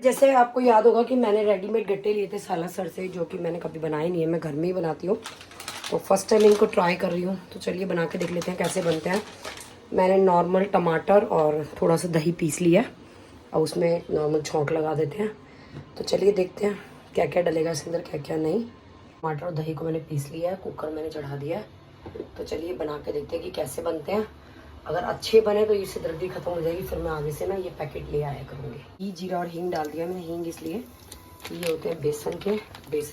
जैसे आपको याद होगा कि मैंने रेडीमेड गट्टे लिए थे सालासर से, जो कि मैंने कभी बनाए नहीं है, मैं घर में ही बनाती हूँ। तो फर्स्ट टाइम इनको ट्राई कर रही हूँ, तो चलिए बना के देख लेते हैं कैसे बनते हैं। मैंने नॉर्मल टमाटर और थोड़ा सा दही पीस लिया, और उसमें नॉर्मल छौंक लगा देते हैं। तो चलिए देखते हैं क्या क्या डलेगा इसके अंदर, क्या क्या नहीं। टमाटर और दही को मैंने पीस लिया है, कुकर मैंने चढ़ा दिया है। तो चलिए बना के देखते हैं कि कैसे बनते हैं। अगर अच्छे बने तो इससे दर्दी खत्म हो जाएगी, फिर मैं आगे से ना ये पैकेट ले आया करूँगी। ये जीरा और हींग डाल दिया मैंने, हींग इसलिए ये होते हैं बेसन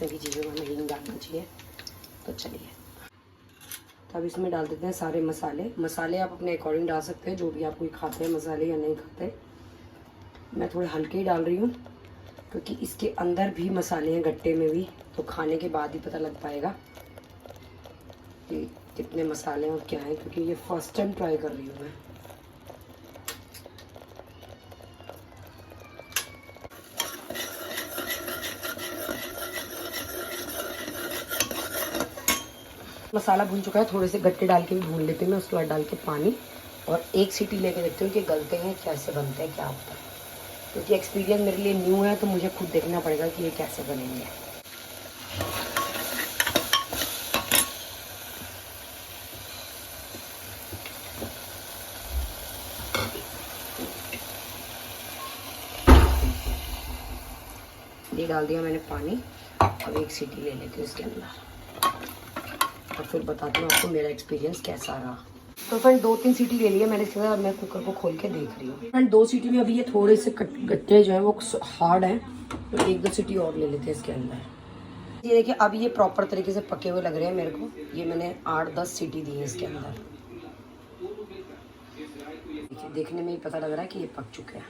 की चीज़ों में हमें हींग डालना चाहिए। तो चलिए तब इसमें डाल देते हैं सारे मसाले आप अपने अकॉर्डिंग डाल सकते हैं, जो भी आप कोई खाते हैं मसाले या नहीं खाते। मैं थोड़े हल्के ही डाल रही हूँ क्योंकि इसके अंदर भी मसाले हैं, गट्टे में भी, तो खाने के बाद ही पता लग पाएगा कि कितने मसाले हैं और क्या है, क्योंकि ये फर्स्ट टाइम ट्राई कर रही हूँ मैं। मसाला भून चुका है, थोड़े से गट्टे डाल के भी भून लेते हैं मैं, उसके बाद डाल के पानी, और एक सीटी लेके देखते हूँ कि गलते हैं, कैसे बनते हैं, क्या होता है। क्योंकि एक्सपीरियंस मेरे लिए न्यू है, तो मुझे खुद देखना पड़ेगा कि ये कैसे बनेंगे। ये डाल दिया मैंने पानी, अब एक सीटी ले लेती हूँ इसके अंदर, और फिर बताती हूँ आपको मेरा एक्सपीरियंस कैसा रहा। तो फ्रेंड 2-3 सीटी ले लिया मैंने इसके बाद, मैं कुकर को खोल के देख रही हूँ। फ्रेंड 2 सीटी में अभी ये थोड़े से गट्टे जो है वो हार्ड हैं, तो 1-2 सीटी और ले लेते हैं इसके अंदर। ये देखिए अब ये प्रॉपर तरीके से पके हुए लग रहे हैं मेरे को। ये मैंने 8-10 सीटी दी है इसके अंदर। देखिए देखने में ही पता लग रहा है कि ये पक चुके हैं,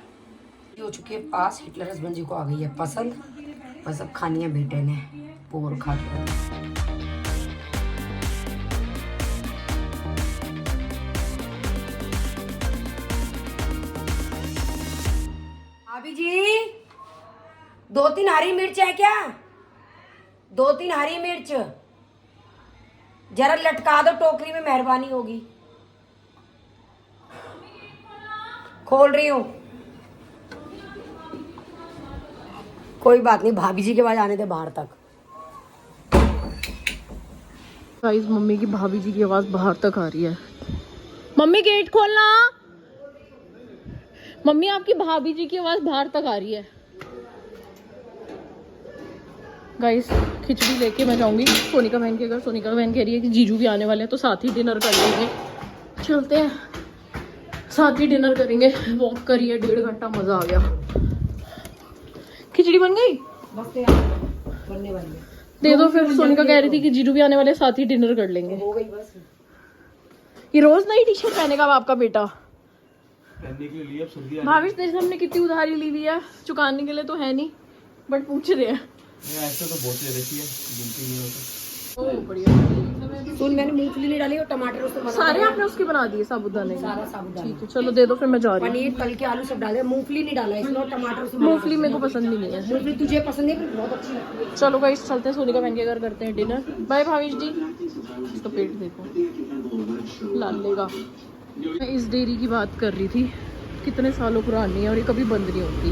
ये हो चुके हैं पास। हिटलर हस्बैंड जी को आ गई है पसंद, बस अब खानी है बेटे ने, पोर खा के। भाभी जी 2-3 हरी मिर्च है क्या? 2-3 हरी मिर्च जरा लटका दो टोकरी में, मेहरबानी होगी। खोल रही हूँ, कोई बात नहीं, भाभी जी के आवाज आने दे बाहर तक। गाइस मम्मी की भाभी जी की आवाज बाहर तक आ रही है। मम्मी गेट खोलना। मम्मी आपकी भाभी जी की आवाज बाहर तक आ रही है। गाइस खिचड़ी लेके मैं जाऊंगी सोनिका बहन के घर। सोनिका बहन कह रही है कि जीजू भी आने वाले हैं, तो साथ ही डिनर कर लेंगे। चलते हैं, साथ ही डिनर करेंगे। वॉक करिए 1.5 घंटा, मजा आ गया। खिचड़ी बन गई, बस बनने वाली है, दे दो फिर। सोनिका कह रही थी कि जीजू भी आने वाले, साथ ही डिनर कर लेंगे। हो गई बस। ये रोज नई टी शर्ट पहनेगा आपका बेटा पहनने के लिए? भाभी तेरे से हमने कितनी उधारी ली हुई है, चुकाने के लिए तो है नहीं, बट पूछ रहे हैं। ऐसे तो बहुत ले रखी है, गिनती नहीं होता। ओ बढ़िया। सुन मैंने मूंगफली नहीं डाली और टमाटर उसको बना सारे आपने उसके बना दिए साबुदाने के? सारा साबुदाना। ठीक है चलो दे दो फिर, मैं जा रही हूँ। पनीर तल के आलू सब डाले, मूंगफली नहीं डाला इसमें, और टमाटर उसमें मूंगफली मेरे को पसंद नहीं है। मूंगफली तुझे पसंद है पर बहुत अच्छी लगती है। चलो गाइस चलते हैं, सोनिका बहन के घर करते हैं डिनर। बाय भावेश जी। इसका पेट देखो लाल लेगा। मैं इस डेयरी की बात कर रही थी, कितने सालों पुरानी है और ये कभी बंद नहीं होती।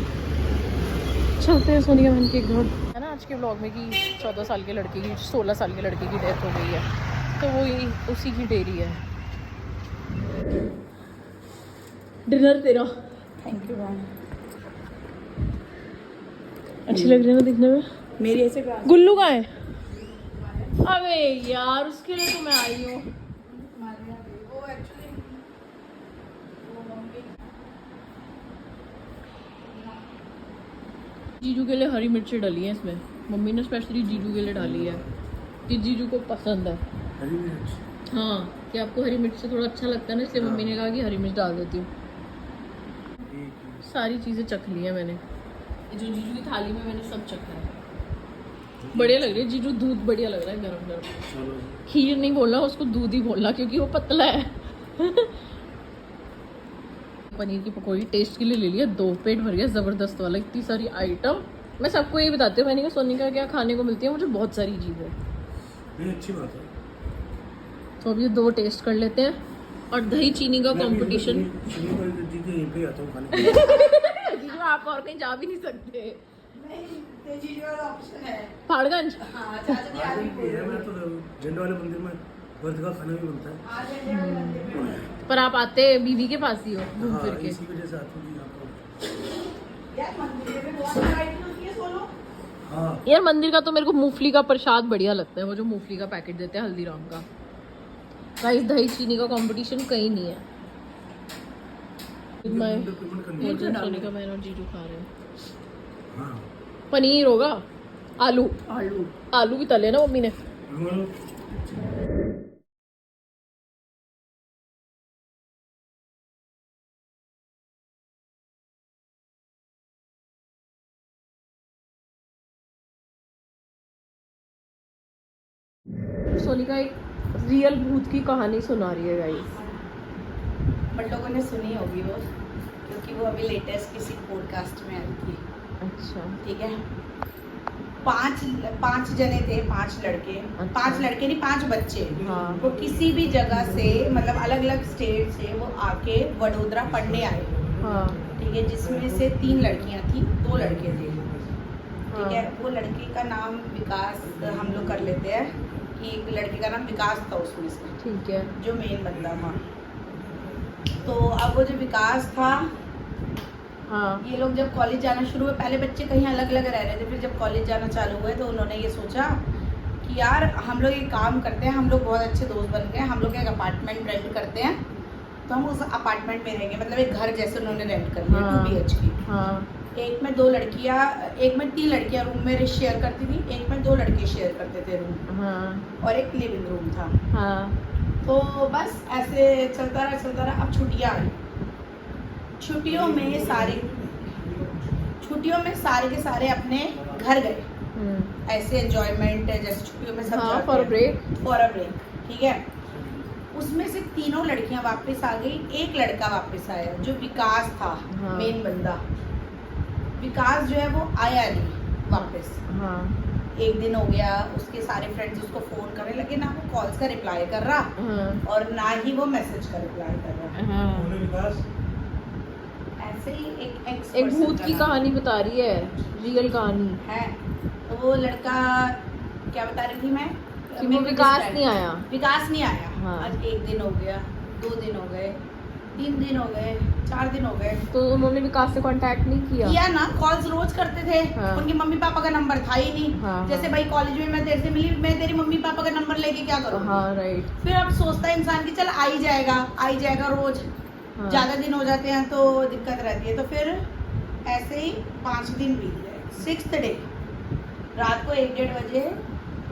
चलते हैं सोनिका बहन के घर। है ना आज के ब्लॉग में कि 14 साल के लड़के की 16 साल के लड़के की डेथ हो गई है, तो वो ही उसी की डेयरी है। डिनर तेरा। Thank you ma'am. अच्छी लग रही है ना दिखने में? मेरी ऐसे गुल्लू कहाँ है? अबे यार उसके लिए तो मैं आई हूँ। जीजू के लिए हरी मिर्ची डाली है इसमें, मम्मी ने स्पेशली जीजू के लिए डाली है कि जीजू को पसंद है हरी मिर्च। हाँ कि आपको हरी मिर्च से थोड़ा अच्छा लगता है ना, इसलिए मम्मी ने कहा कि हरी मिर्च डाल देती हूँ। सारी चीज़ें चख ली है मैंने, ये जो जीजू की थाली में मैंने सब चखा है। बढ़िया लग रही है जीजू, दूध बढ़िया लग रहा है गरम गरम। खीर नहीं बोलना उसको, दूध ही बोलना क्योंकि वो पतला है। पनीर की पकौड़ी टेस्ट के लिए ले लिया, 2 पेट भर गया जबरदस्त वाला, इतनी सारी आइटम। मैं सबको ये बताती हूँ, मैंने कहा सोनिका क्या खाने को मिलती है, मुझे बहुत सारी चीज़ें। नहीं अच्छी बात है। तो अब ये 2 टेस्ट कर लेते हैं, और दही चीनी का कंपटीशन। आप और कहीं जा भी नहीं सकते। तेजी वाला ऑप्शन है। पहाड़गंज हाँ, चाचा जी आज भी है मैं तो झंडे वाले मंदिर में वर्ष का खाना भी बनता है। आज झंडे वाले मंदिर में। पर आप आते बीवी के पास ही हो घूम हाँ, फिर के। इसी वजह से आती हूँ यहाँ पर। यार मंदिर में बहुत वैरायटी होती है सोलो। हाँ यार मंदिर का तो मेरे को मूंगफली का प्रसाद बढ़िया लगता है, वो जो मूंगफली का पैकेट देते हैं हल्दीराम का। गाइस दही चीनी का कंपटीशन कहीं नहीं है। मैं पेमेंट करनी है। सोनिका मैन और जीजू खा रहे हैं। हाँ पनीर होगा, आलू आलू आलू भी तले ना मम्मी ने। हाँ। सोनिका एक रियल भूत की कहानी सुना रही है गाइस। बट लोगों ने सुनी होगी वो, क्योंकि वो अभी लेटेस्ट किसी पॉडकास्ट में आई थी। अच्छा ठीक है, पांच जने थे, 5 लड़के। अच्छा। 5 लड़के नहीं, 5 बच्चे। हाँ। वो किसी भी जगह से, मतलब अलग अलग स्टेट से वो आके वडोदरा पढ़ने आए। हाँ ठीक है, जिसमें से 3 लड़कियां थी, 2 लड़के थे। ठीक है, हाँ। वो लड़के का नाम विकास हम लोग कर लेते हैं कि एक लड़के का नाम विकास था उसमें से, ठीक है। जो मेन बंदा था। तो अब वो जो विकास था, हाँ ये लोग जब कॉलेज जाना शुरू हुए, पहले बच्चे कहीं अलग अलग रह रहे थे, फिर जब कॉलेज जाना चालू हुए तो उन्होंने ये सोचा कि यार हम लोग एक काम करते हैं, हम लोग बहुत अच्छे दोस्त बन गए, हम लोग एक अपार्टमेंट रेंट करते हैं। तो हम उस अपार्टमेंट में रहेंगे, मतलब एक घर जैसे उन्होंने रेंट कर लिया, हाँ। 2 BHK। हाँ एक में 3 लड़कियां रूम में शेयर करती थी, एक में 2 लड़के शेयर करते थे रूम, हाँ और एक लिविंग रूम था। हाँ तो बस ऐसे चलता रहा। अब छुट्टियां आई, छुट्टियों में सारे के सारे अपने घर गए, ऐसे एंजॉयमेंट जैसे छुट्टियों में सब हाँ, जाते फॉर हैं। ब्रेक। फॉर अ ब्रेक, ठीक है। उसमें से 3 लड़कियां वापस आ गई, एक लड़का वापस आया जो विकास था। हाँ। मेन बंदा विकास जो है वो आया नहीं वापस। हाँ एक दिन हो गया, उसके सारे फ्रेंड्स उसको फोन करने लगे, ना वो कॉल्स का रिप्लाई कर रहा हाँ और ना ही वो मैसेज का रिप्लाई कर रहा। हाँ। उन्होंने विकास ऐसे ही एक एक भूत की कहानी बता रही है, रियल कहानी है। तो वो लड़का, क्या बता रही थी मैं, कि वो विकास नहीं आया। विकास नहीं आया। हाँ। आज 1 दिन हो गया, 2 दिन हो गए, 3 दिन हो गए, 4 दिन हो गए, तो उन्होंने विकास से कांटेक्ट नहीं किया ना। कॉल्स रोज करते थे। हाँ। उनके मम्मी पापा का नंबर था ही नहीं। हाँ, जैसे हाँ। भाई कॉलेज में मैं तेरे से मिली, मैं तेरी मम्मी पापा का नंबर लेके क्या करूँ। हाँ राइट। फिर अब सोचता है इंसान कि चल आ ही जाएगा रोज। हाँ। ज्यादा दिन हो जाते हैं तो दिक्कत रहती है। तो फिर ऐसे ही 5 दिन बीत गए। 6th डे रात को 1-1:30 बजे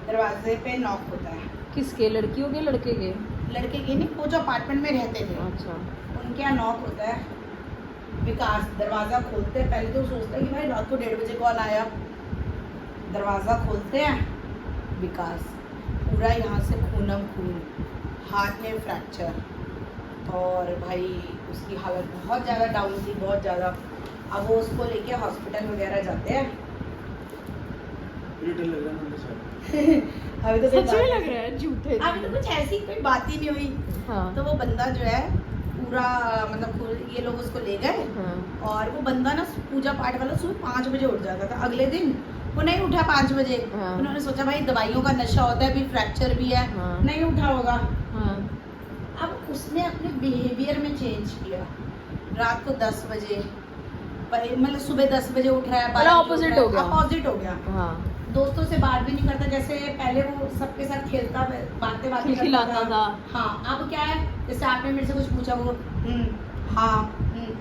दरवाजे पे नॉक होता है। किसके, लड़कियों के लड़के के? लड़के के नहीं, वो जो अपार्टमेंट में रहते थे अच्छा। उनके यहाँ नॉक होता है। विकास दरवाज़ा खोलते हैं, पहले तो सोचता है कि भाई रात को 1:30 बजे कौन आया। दरवाज़ा खोलते हैं, विकास पूरा यहाँ से खूनम खून, हाथ में फ्रैक्चर, और भाई उसकी हालत बहुत ज़्यादा डाउन थी, बहुत ज़्यादा। अब वो उसको लेके हॉस्पिटल वगैरह जाते हैं। मुझे डर लग रहा है ना सर। अभी तो कोई सच में बात- लग रहा है झूठे। अभी तो कुछ ऐसी कोई बात ही नहीं हुई। हाँ तो वो बंदा जो है पूरा, मतलब ये लोग उसको ले गए, हाँ और वो बंदा ना पूजा पाठ वाला सुबह 5 बजे उठ जाता था। अगले दिन वो नहीं उठा 5 बजे। हाँ। उन्होंने सोचा भाई दवाइयों का नशा होता है, अभी फ्रैक्चर भी है, हाँ। नहीं उठा होगा। हाँ अब उसने अपने बिहेवियर में चेंज किया। रात को 10 बजे, मतलब सुबह 10 बजे उठ रहा है, opposite हो गया। अपोजिट हो गया। हाँ दोस्तों से बात भी नहीं करता, जैसे पहले वो सबके साथ खेलता, बातें खिलखिलाता करता था। हाँ, अब क्या है, जैसे आपने मेरे से कुछ पूछा, वो हाँ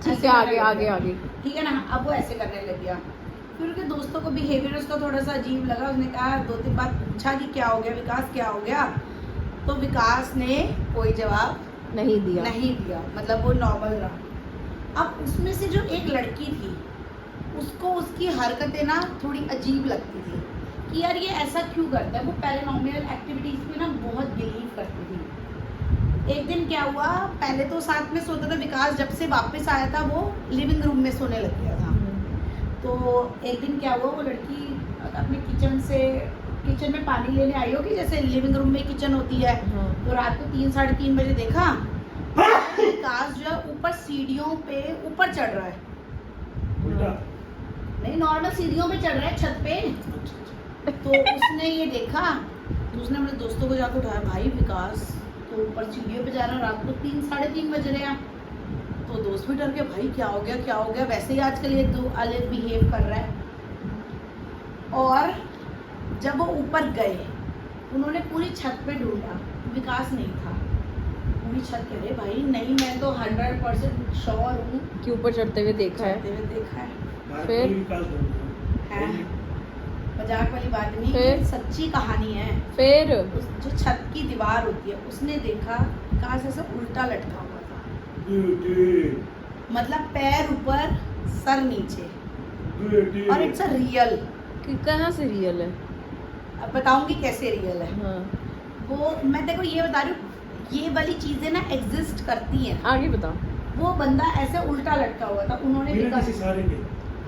ठीक ऐसे है, आगे करने लग आगे गया। आगे। ठीक है ना, अब वो ऐसे करने लग गया। फिर उनके दोस्तों को बिहेवियर उसका थोड़ा सा अजीब लगा। उसने कहा 2-3 बार पूछा कि क्या हो गया विकास, क्या हो गया। तो विकास ने कोई जवाब नहीं दिया। नहीं दिया, मतलब वो नॉर्मल रहा। अब उसमें से जो एक लड़की थी, उसको उसकी हरकतें ना थोड़ी अजीब लगती थी कि यार ये ऐसा क्यों करता है। वो पैरानॉर्मल एक्टिविटीज में ना बहुत बिलीव करती थी। एक दिन क्या हुआ, पहले तो साथ में सोता था विकास, जब से वापस आया था वो लिविंग रूम में सोने लग गया था। तो एक दिन क्या हुआ, वो लड़की अपने किचन में पानी लेने आई होगी, जैसे लिविंग रूम में किचन होती है। हाँ। तो रात को 3-3:30 बजे देखा विकास जो है ऊपर सीढ़ियों पे ऊपर चढ़ रहा है। उल्टा नहीं, नॉर्मल सीढ़ियों पे चढ़ रहा है छत पे। तो उसने ये देखा, तो उसने अपने दोस्तों को जाकर उठाया, भाई विकास तो ऊपर सीढ़ियों पे जा रहा है, रात को 3 साढ़े 3 बज रहे हैं। तो दोस्त भी डर गया, भाई क्या हो गया क्या हो गया। वैसे ही आजकल ये दो अलग बिहेव कर रहा है। और जब वो ऊपर गए, उन्होंने पूरी छत पे ढूंढा, विकास नहीं था। पूरी छत कह रहे, भाई नहीं, मैं तो 100% श्योर हूँ कि ऊपर चढ़ते हुए देखा है। चढ़ते हुए देखा है। फिर? है मजाक वाली बात नहीं, फिर? ये सच्ची कहानी है। फिर उस जो छत की दीवार होती है, उसने देखा विकास ऐसा उल्टा लटका हुआ था, मतलब पैर ऊपर सर नीचे। और इट्स अ रियल, कहाँ से रियल है? अब बताऊंगी कैसे रियल है। हाँ, वो मैं देखो ये बता रही हूँ, ये वाली चीजें ना एग्जिस्ट करती हैं। आगे बताओ। वो बंदा ऐसे उल्टा लटका हुआ था, उन्होंने बिना विकास, किसी सहारे के।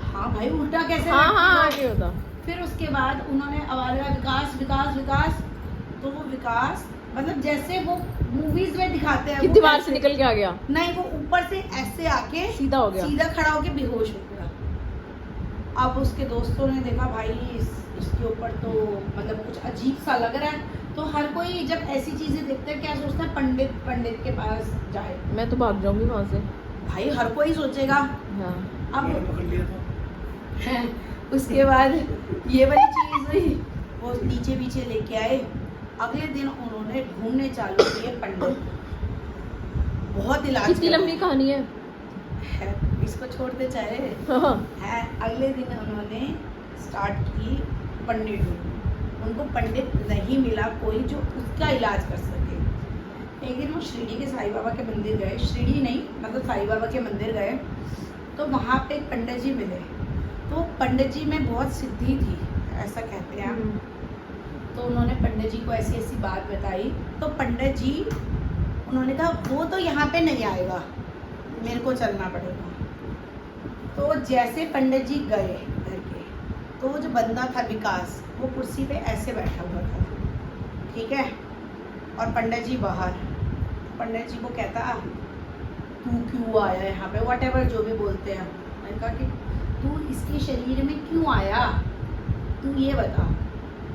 हाँ भाई उल्टा कैसे हाँ लटका? हाँ, आगे बताओ। फिर उसके बाद उन्होंने आवाज लगाया, विकास विकास विकास। तो वो विकास मतलब जैसे वो मूवीज में दिखाते हैं, कि वो दीवार ऐसे- से निकल के आ गया, नहीं, वो ऊपर से ऐसे आके सीधा हो गया। सीधा खड़ा होके बेहोश हो गया। अब उसके दोस्तों ने देखा, भाई इसके ऊपर तो मतलब कुछ अजीब सा लग रहा है। तो हर कोई जब ऐसी चीजें देखता है, क्या सोचता है, पंडित के पास जाए। मैं तो भाग जाऊंगी वहां से। भाई हर कोई सोचेगा। हाँ, अब मैंने पकड़ लिया था। उसके बाद ये वाली चीज हुई, वो नीचे पीछे लेके आए। अगले दिन उन्होंने ढूंढने चालू किए पंडित, बहुत इलाज कितनी किया। लंबी कहानी है? है, इसको छोड़ते चाहे हाँ, है। अगले दिन उन्होंने स्टार्ट की पंडित ढूंढना। उनको पंडित नहीं मिला कोई जो उसका इलाज कर सके। एक दिन वो शिरडी के साईं बाबा के मंदिर गए, शिरडी नहीं मतलब साईं बाबा के मंदिर गए। तो वहाँ पे एक पंडित जी मिले। तो पंडित जी में बहुत सिद्धि थी, ऐसा कहते हैं। तो उन्होंने पंडित जी को ऐसी ऐसी बात बताई। तो पंडित जी, उन्होंने कहा वो तो यहाँ पे नहीं आएगा, मेरे को चलना पड़ेगा। तो जैसे पंडित जी गए घर के, तो वो जो बंदा था विकास, वो कुर्सी पे ऐसे बैठा हुआ था, ठीक है। और पंडित जी बाहर। पंडित जी को कहता, तू क्यों आया यहाँ पे, व्हाटएवर जो भी बोलते हैं। मैंने कहा कि तू इसके शरीर में क्यों आया, तू ये बता।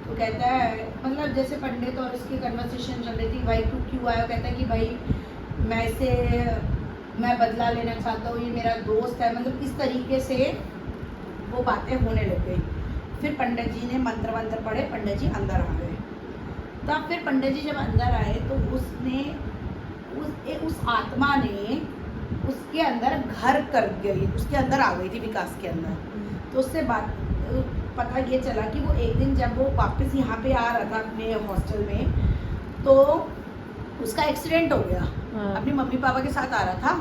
तो कहता है, मतलब जैसे पंडित और उसकी कन्वर्सेशन चल रही थी, भाई तू क्यों आया। कहता है कि भाई मैं बदला लेना चाहता हूँ, ये मेरा दोस्त है, मतलब इस तरीके से वो बातें होने लग गई। फिर पंडित जी ने मंत्र वंत्र पढ़े, पंडित जी अंदर आ गए। तब फिर पंडित जी जब अंदर आए तो उसने उस आत्मा ने उसके अंदर घर कर गई, उसके अंदर आ गई थी, विकास के अंदर। तो उससे बात पता ये चला कि वो एक दिन जब वो वापस यहाँ पे आ रहा था अपने हॉस्टल में, तो उसका एक्सीडेंट हो गया। हाँ। अपनी मम्मी पापा के साथ आ रहा था,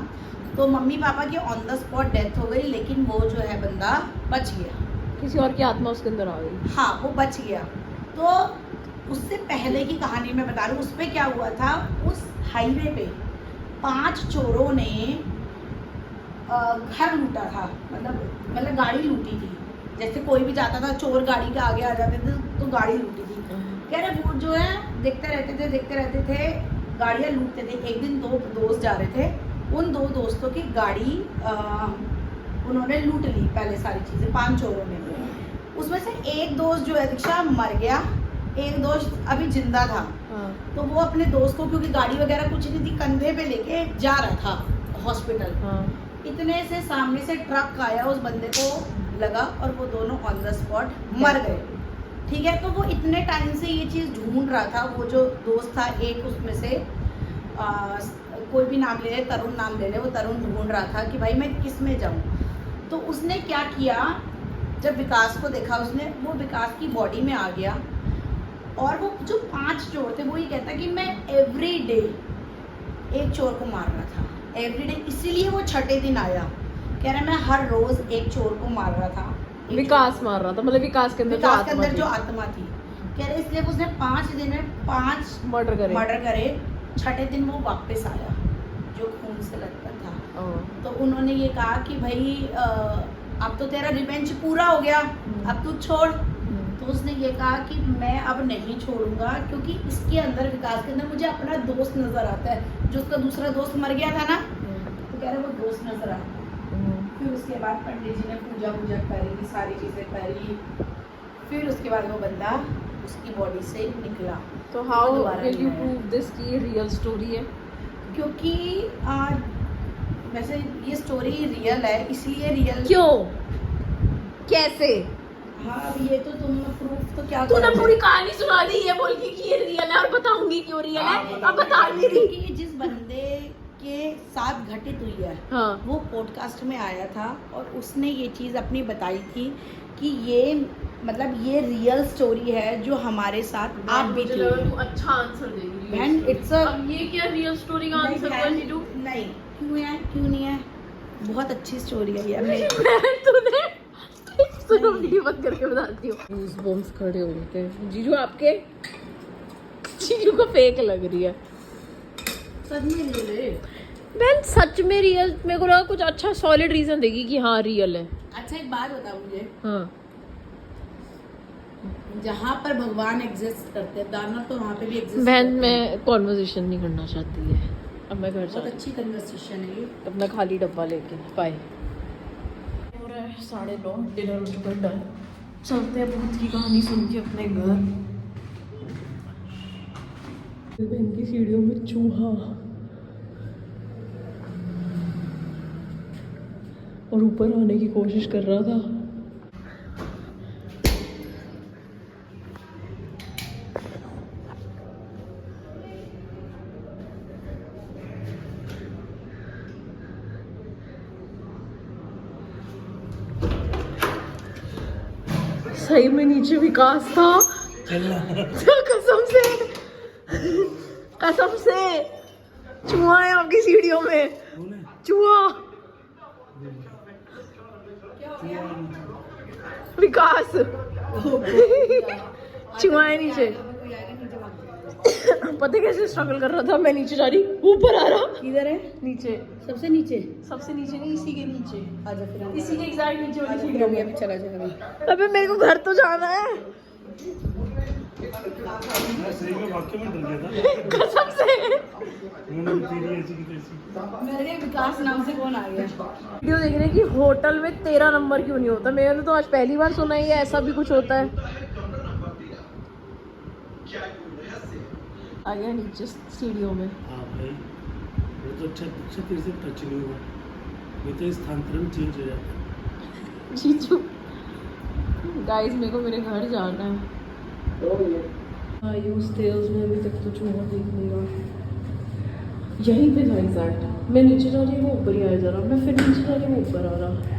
तो मम्मी पापा की ऑन द स्पॉट डेथ हो गई, लेकिन वो जो है बंदा बच गया। किसी और की आत्मा उसके अंदर आ गई। हाँ, वो बच गया। तो उससे पहले की कहानी मैं बता रही हूँ, उसमें क्या हुआ था, उस हाईवे पे 5 चोरों ने घर लूटा था, मतलब गाड़ी लूटी थी। जैसे कोई भी जाता था, चोर गाड़ी के आगे आ जाते थे तो गाड़ी लूटी थी। कह रहे वो जो है देखते रहते थे, गाड़ियाँ लूटते थे। एक दिन 2 दोस्त जा रहे थे, उन 2 दोस्तों की गाड़ी उन्होंने लूट ली पहले सारी चीज़ें 5 चोरों ने। उसमें से एक दोस्त जो है दीक्षा मर गया, एक दोस्त अभी जिंदा था। हाँ। तो वो अपने दोस्त को, क्योंकि गाड़ी वगैरह कुछ नहीं थी, कंधे पे लेके जा रहा था हॉस्पिटल। हाँ। इतने से सामने से ट्रक आया, उस बंदे को लगा और वो दोनों ऑन द स्पॉट मर गए। ठीक है, तो वो इतने टाइम से ये चीज़ ढूंढ रहा था। वो जो दोस्त था, एक उसमें से कोई भी नाम ले ले, तरुण नाम ले ले, वो तरुण ढूंढ रहा था कि भाई मैं किस में जाऊँ। तो उसने क्या किया, जब विकास को देखा उसने, वो विकास की बॉडी में आ गया। और वो जो 5 चोर थे, वो ये कहता कि मैं एवरी डे एक चोर को मार रहा था, एवरी डे। इसीलिए वो छठे दिन आया, कह रहा मैं हर रोज एक चोर को मार रहा था। विकास मार रहा था, मतलब विकास के अंदर जो आत्मा थी। कह रहे इसलिए उसने 5 दिन में 5 मर्डर करे। छठे दिन वो वापस आया, जो खून से लथपथ था। तो उन्होंने ये कहा कि भाई अब तो तेरा रिवेंज पूरा हो गया, अब तू छोड़। तो उसने ये कहा कि मैं अब नहीं छोड़ूंगा, क्योंकि इसके अंदर, विकास के अंदर मुझे अपना दोस्त नजर आता है। जो उसका दूसरा दोस्त मर गया था ना, तो कह रहे वो दोस्त नजर आता है। फिर उसके बाद पंडित जी ने पूजा वूजा करी, सारी चीज़ें करी, फिर उसके बाद वो बंदा उसकी बॉडी से निकला। तो हाउ दोबारा विल यू नहीं आया। प्रूव दिस कि ये रियल स्टोरी है? क्योंकि वैसे ये स्टोरी रियल है, इसलिए रियल। क्यों, कैसे? हाँ अब ये तो तुम प्रूफ तो क्या तूने करोगे? पूरी कहानी सुना दी है बोल के कि ये रियल है और बताऊंगी क्यों रियल है, अब बता नहीं रही। क्योंकि जिस बंदे के साथ घटित हुई है हाँ वो पॉडकास्ट में आया था और उसने ये चीज़ अपनी बताई थी कि ये मतलब ये रियल स्टोरी है जो हमारे साथ आप भी मुझे लगा तू अच्छा आंसर देगी। बहन, it's a- अब ये क्या रियल स्टोरी का आंसर नहीं, बनी तू? नहीं क्यों है, क्यों नहीं है, बहुत अच्छी स्टोरी है ये मेरी। तूने सुनो वीडियो बंद करके बताती हूँ। गूज़बम्स खड़े हो गए थे। जीजू आपके, जीजू को फेक लग रही है। सच में रियल है। बहन सच में रियल, मेरे को लगा कुछ अच्छा सॉलिड रीजन देगी कि हाँ रियल है। अच्छा एक बात बता मुझे, हाँ जहाँ पर भगवान एग्जिस्ट करते हैं दानव तो वहाँ पे भी एग्जिस्ट बहन करते हैं। मैं कॉन्वर्सेशन नहीं करना चाहती है, अब मैं घर बहुत जाती अच्छी कन्वर्सेशन है ये। हूँ अपना खाली डब्बा लेके। बाय। हो रहा है 9:30, डिनर हो चुका है डन। चलते हैं भूत की कहानी सुन के अपने घर। बहन की सीढ़ियों में चूहा और ऊपर आने की कोशिश कर रहा था। सही में नीचे विकास था। कसम से, कसम से चूहा है आपकी सीढ़ियों में, चूहा। विकास चूहा है नीचे। पता कैसे स्ट्रगल कर रहा था, मैं नीचे जा रही, ऊपर आ रहा, किधर है? नीचे, सबसे नीचे। सबसे नीचे नहीं, इसी के नीचे, आजा फिर हम इसी के एग्जैक्ट नीचे वाली आजा फिर सीढ़ियों हम में। अभी चला जाएगा। अबे मेरे को घर तो जाना है मैं सही में वाकई में डर गया था। कसम से। उन्होंने तेरी ऐसी की तैसी। मेरे विकास नाम से कौन आ गया? वीडियो देख रहे हैं कि होटल में 13 नंबर क्यों नहीं होता। मैंने तो आज पहली बार सुना ही है ऐसा भी कुछ होता है। आ गया नीचे सीढ़ियों में। हाँ भाई वो तो अच्छा तेरे से टच नहीं हुआ, नहीं तो स्थानांतरण चेंज हो जाता। जीजू गाइस मेरे को मेरे घर जाना है। आयुष टेल्स में अभी तक तो चूहा देख नहीं रहा। यहीं पे था एग्जैक्ट। मैं नीचे जा रही हूँ वो ऊपर ही आया जा रहा, मैं फिर नीचे जा रही हूँ वो ऊपर आ रहा।